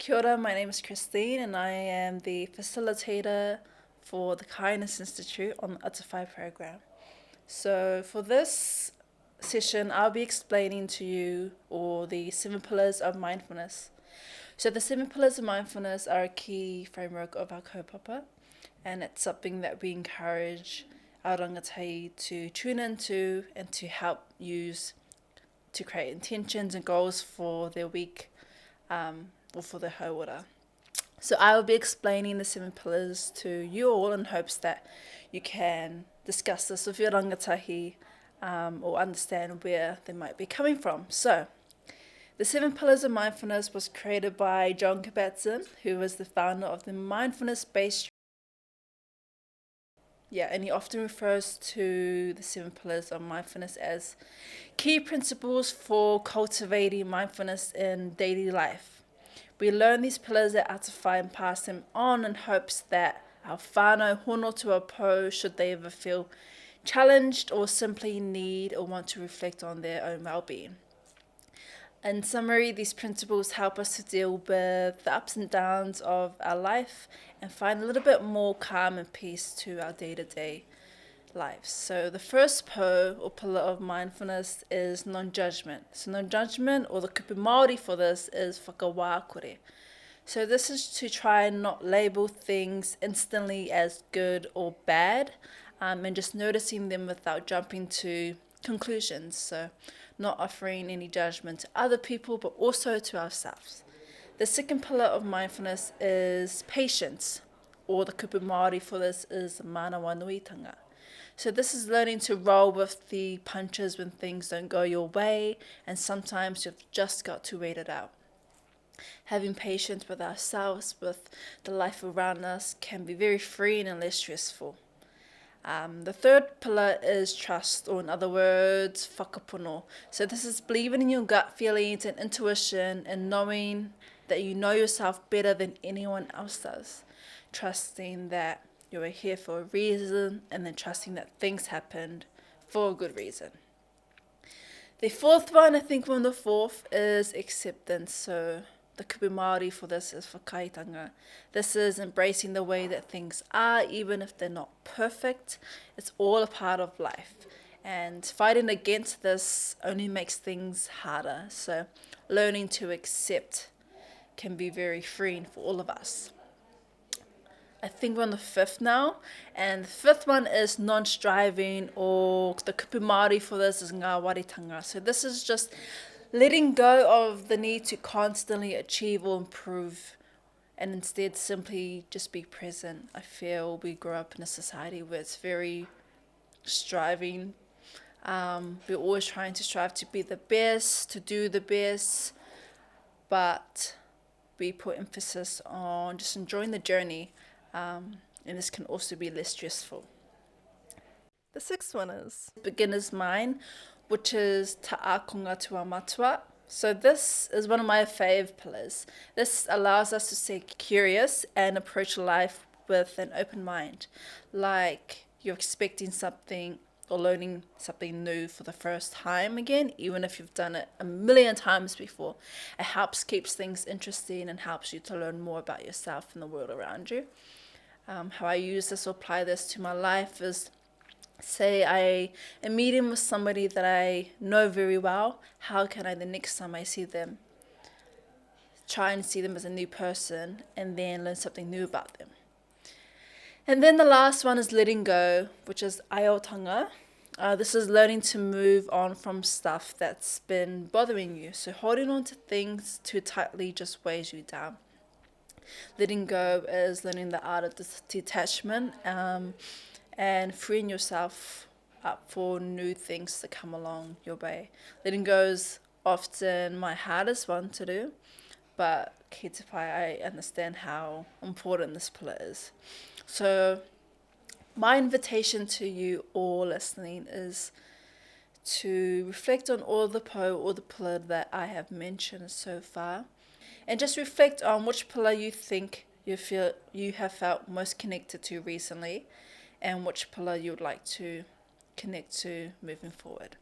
Kia ora, my name is Christine and I am the facilitator for the Kindness Institute on the Atawhai program. So for this session, I'll be explaining to you all the 7 pillars of mindfulness. So the 7 pillars of mindfulness are a key framework of our kaupapa, and it's something that we encourage our rangatahi to tune into and to help use to create intentions and goals for their week or for their hauora. So I will be explaining the 7 pillars to you all in hopes that you can discuss this with your rangatahi or understand where they might be coming from. So the 7 pillars of mindfulness was created by John Kabat-Zinn, who was the founder of the mindfulness-based. And he often refers to the 7 pillars of mindfulness as key principles for cultivating mindfulness in daily life. We learn these pillars at Atawhai and pass them on in hopes that our whānau hono to a po, should they ever feel challenged or simply need or want to reflect on their own well-being. In summary, these principles help us to deal with the ups and downs of our life and find a little bit more calm and peace to our day-to-day lives. So the first po or pillar of mindfulness is non-judgment. So non-judgment, or the kupu Māori for this, is whakawākore. So this is to try and not label things instantly as good or bad, and just noticing them without jumping to conclusions. So not offering any judgment to other people, but also to ourselves. The second pillar of mindfulness is patience, or the kupu Māori for this is manawa nuitanga. So this is learning to roll with the punches when things don't go your way, and sometimes you've just got to wait it out. Having patience with ourselves, with the life around us, can be very freeing and less stressful. The third pillar is trust, or in other words, whakapono. So this is believing in your gut feelings and intuition and knowing that you know yourself better than anyone else does. Trusting that you are here for a reason, and then trusting that things happened for a good reason. The fourth one, I think one of the fourth, is acceptance. So the kupu Māori for this is whakaitanga. This is embracing the way that things are, even if they're not perfect. It's all a part of life. And fighting against this only makes things harder. So learning to accept can be very freeing for all of us. I think we're on the fifth now, and the fifth one is non-striving, or the kupu Māori for this is ngā waritanga. So this is just letting go of the need to constantly achieve or improve, and instead simply just be present. I feel we grow up in a society where it's very striving. We're always trying to strive to be the best, to do the best, but we put emphasis on just enjoying the journey. And this can also be less stressful. The sixth one is beginner's mind, which is ta'akonga tua matua. So this is one of my fave pillars. This allows us to stay curious and approach life with an open mind, like you're expecting something or learning something new for the first time again, even if you've done it a million times before. It helps keeps things interesting and helps you to learn more about yourself and the world around you. How I use this or apply this to my life is, say I am meeting with somebody that I know very well. How can I, the next time I see them, try and see them as a new person and then learn something new about them? And then the last one is letting go, which is aiotanga. This is learning to move on from stuff that's been bothering you. So holding on to things too tightly just weighs you down. Letting go is learning the art of detachment and freeing yourself up for new things to come along your way. Letting go is often my hardest one to do, but ki te pai, I understand how important this pillar is. So my invitation to you all listening is to reflect on all the po or the pillar that I have mentioned so far, and just reflect on which pillar you think you have felt most connected to recently, and which pillar you would like to connect to moving forward.